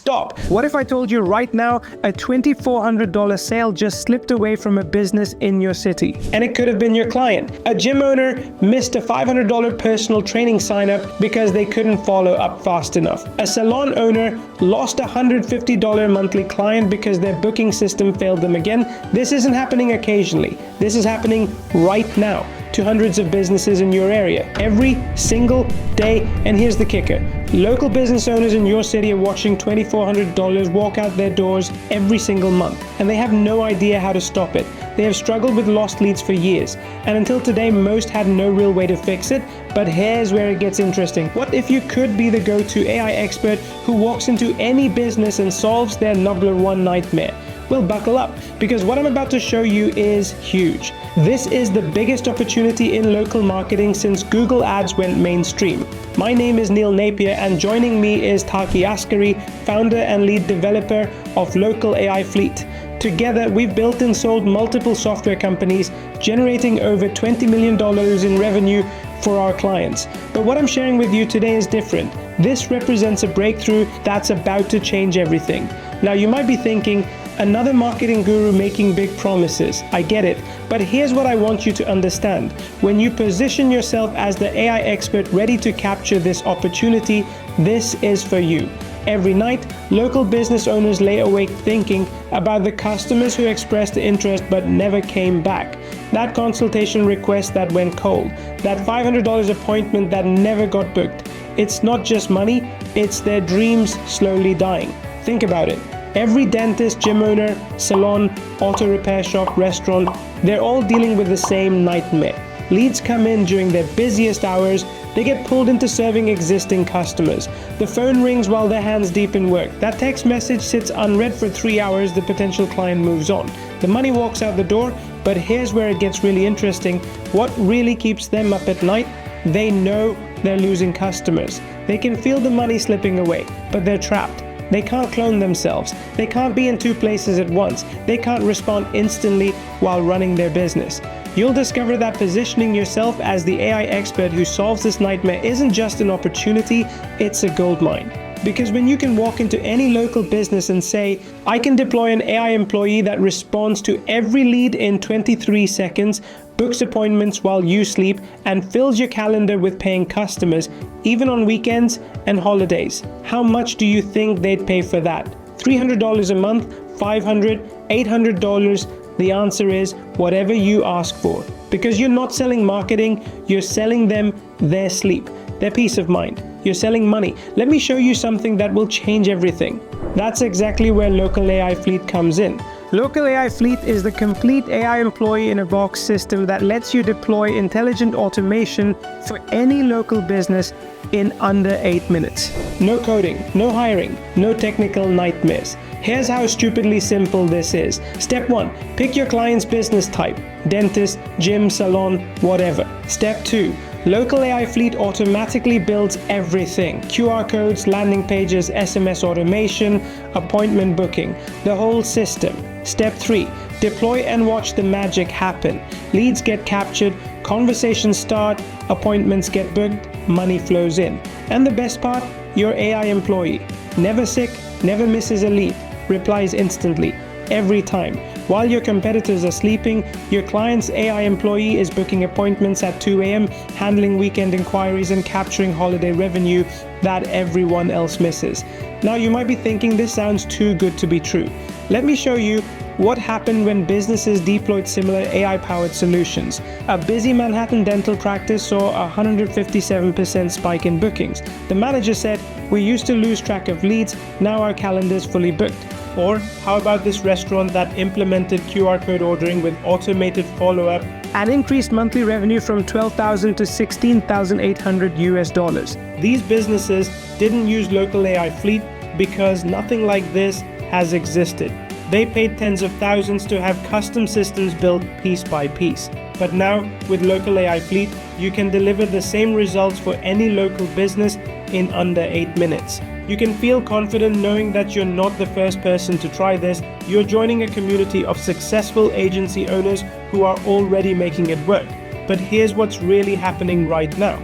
stop. What if I told you right now a $2,400 sale just slipped away from a business in your city? And it could have been your client. A gym owner missed a $500 personal training sign up because they couldn't follow up fast enough. A salon owner lost a $150 monthly client because their booking system failed them again. This isn't happening occasionally. This is happening right now to hundreds of businesses in your area every single day. And here's the kicker. Local business owners in your city are watching $2,400 walk out their doors every single month, and they have no idea how to stop it. They have struggled with lost leads for years, and until today most had no real way to fix it. But here's where it gets interesting. What if you could be the go-to AI expert who walks into any business and solves their number one nightmare? Well, buckle up, because what I'm about to show you is huge. This is the biggest opportunity in local marketing since Google Ads went mainstream. My name is Neil Napier, and joining me is Taki Askari, founder and lead developer of LocalAI Fleet. Together, we've built and sold multiple software companies, generating over $20 million in revenue for our clients. But what I'm sharing with you today is different. This represents a breakthrough that's about to change everything. Now, you might be thinking, another marketing guru making big promises. I get it, but here's what I want you to understand. When you position yourself as the AI expert ready to capture this opportunity, this is for you. Every night, local business owners lay awake thinking about the customers who expressed interest but never came back. That consultation request that went cold. That $500 appointment that never got booked. It's not just money, it's their dreams slowly dying. Think about it. Every dentist, gym owner, salon, auto repair shop, restaurant, they're all dealing with the same nightmare. Leads come in during their busiest hours. They get pulled into serving existing customers. The phone rings while they're hands deep in work. That text message sits unread for 3 hours. The potential client moves on. The money walks out the door, but here's where it gets really interesting. What really keeps them up at night? They know they're losing customers. They can feel the money slipping away, but they're trapped. They can't clone themselves. They can't be in two places at once. They can't respond instantly while running their business. You'll discover that positioning yourself as the AI expert who solves this nightmare isn't just an opportunity, it's a goldmine. Because when you can walk into any local business and say, I can deploy an AI employee that responds to every lead in 23 seconds, books appointments while you sleep, and fills your calendar with paying customers, even on weekends and holidays. How much do you think they'd pay for that? $300 a month? $500? $800? The answer is whatever you ask for. Because you're not selling marketing, you're selling them their sleep, their peace of mind. You're selling money. Let me show you something that will change everything. That's exactly where LocalAI Fleet comes in. LocalAI Fleet is the complete AI employee in a box system that lets you deploy intelligent automation for any local business in under 8 minutes. No coding, no hiring, no technical nightmares. Here's how stupidly simple this is. Step 1, pick your client's business type: dentist, gym, salon, whatever. Step 2, LocalAI Fleet automatically builds everything: QR codes, landing pages, SMS automation, appointment booking, the whole system. Step 3, deploy and watch the magic happen. Leads get captured, conversations start, appointments get booked, money flows in. And the best part, your AI employee, never sick, never misses a lead, replies instantly, every time. While your competitors are sleeping, your client's AI employee is booking appointments at 2 a.m., handling weekend inquiries, and capturing holiday revenue that everyone else misses. Now you might be thinking this sounds too good to be true. Let me show you what happened when businesses deployed similar AI-powered solutions. A busy Manhattan dental practice saw a 157% spike in bookings. The manager said, "We used to lose track of leads, now our calendar is fully booked." Or how about this restaurant that implemented QR code ordering with automated follow-up and increased monthly revenue from $12,000 to $16,800 US. These businesses didn't use LocalAI Fleet because nothing like this has existed. They paid tens of thousands to have custom systems built piece by piece. But now, with LocalAI Fleet, you can deliver the same results for any local business in under 8 minutes. You can feel confident knowing that you're not the first person to try this. You're joining a community of successful agency owners who are already making it work. But here's what's really happening right now.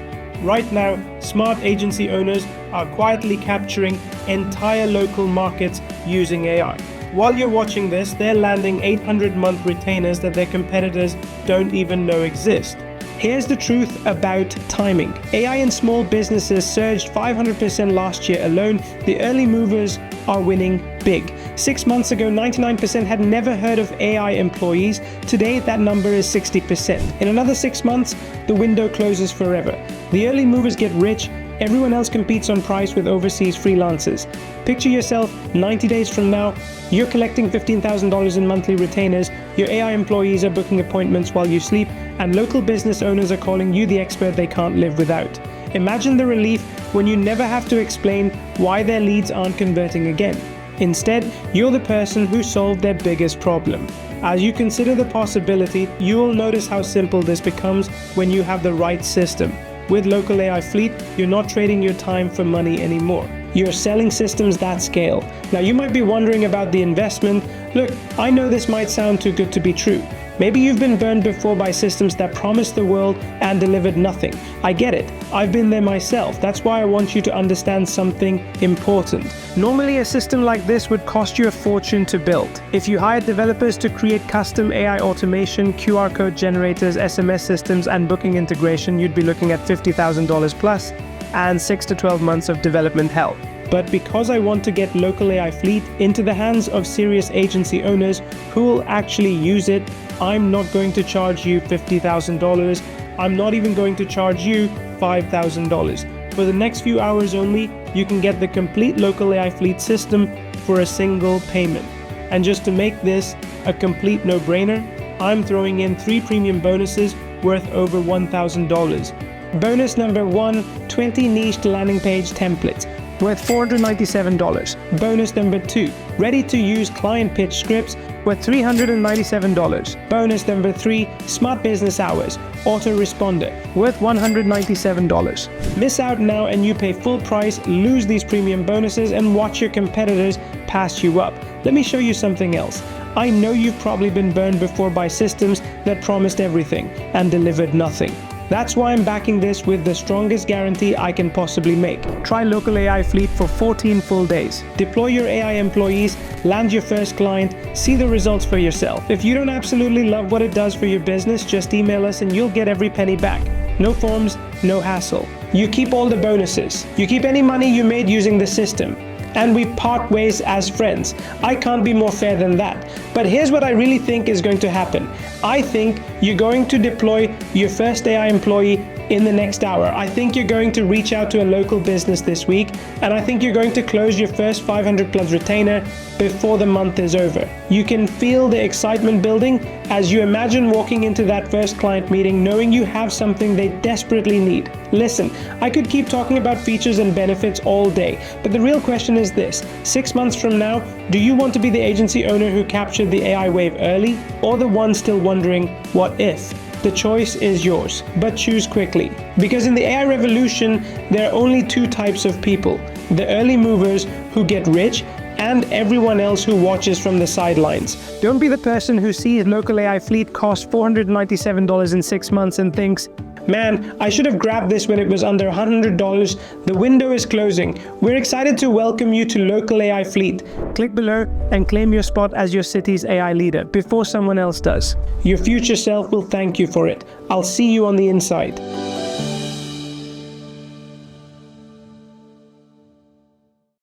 Right now, smart agency owners are quietly capturing entire local markets using AI. While you're watching this, they're landing 800-month retainers that their competitors don't even know exist. Here's the truth about timing. AI in small businesses surged 500% last year alone. The early movers are winning big. 6 months ago, 99% had never heard of AI employees. Today, that number is 60%. In another 6 months, the window closes forever. The early movers get rich. Everyone else competes on price with overseas freelancers. Picture yourself 90 days from now, you're collecting $15,000 in monthly retainers, your AI employees are booking appointments while you sleep, and local business owners are calling you the expert they can't live without. Imagine the relief when you never have to explain why their leads aren't converting again. Instead, you're the person who solved their biggest problem. As you consider the possibility, you will notice how simple this becomes when you have the right system. With LocalAI Fleet, you're not trading your time for money anymore. You're selling systems that scale. Now you might be wondering about the investment. Look, I know this might sound too good to be true. Maybe you've been burned before by systems that promised the world and delivered nothing. I get it. I've been there myself. That's why I want you to understand something important. Normally, a system like this would cost you a fortune to build. If you hired developers to create custom AI automation, QR code generators, SMS systems, and booking integration, you'd be looking at $50,000 plus and 6 to 12 months of development hell. But because I want to get LocalAI Fleet into the hands of serious agency owners who will actually use it, I'm not going to charge you $50,000. I'm not even going to charge you $5,000. For the next few hours only, you can get the complete LocalAI Fleet system for a single payment. And just to make this a complete no-brainer, I'm throwing in 3 premium bonuses worth over $1,000. Bonus number 1, 20 niched landing page templates worth $497. Bonus number 2, ready-to-use client pitch scripts worth $397. Bonus number 3, smart business hours, autoresponder worth $197. Miss out now and you pay full price, lose these premium bonuses, and watch your competitors pass you up. Let me show you something else. I know you've probably been burned before by systems that promised everything and delivered nothing. That's why I'm backing this with the strongest guarantee I can possibly make. Try LocalAI Fleet for 14 full days. Deploy your AI employees, land your first client, see the results for yourself. If you don't absolutely love what it does for your business, just email us and you'll get every penny back. No forms, no hassle. You keep all the bonuses. You keep any money you made using the system. And we part ways as friends. I can't be more fair than that. But here's what I really think is going to happen. I think you're going to deploy your first AI employee in the next hour. I think you're going to reach out to a local business this week, and I think you're going to close your first 500 plus retainer before the month is over. You can feel the excitement building as you imagine walking into that first client meeting knowing you have something they desperately need. Listen, I could keep talking about features and benefits all day, but the real question is this: 6 months from now, do you want to be the agency owner who captured the AI wave early, or the one still wondering, what if? The choice is yours, but choose quickly. Because in the AI revolution, there are only 2 types of people: the early movers who get rich, and everyone else who watches from the sidelines. Don't be the person who sees LocalAI Fleet cost $497 in 6 months and thinks, man, I should have grabbed this when it was under $100. The window is closing. We're excited to welcome you to LocalAI Fleet. Click below and claim your spot as your city's AI leader before someone else does. Your future self will thank you for it. I'll see you on the inside.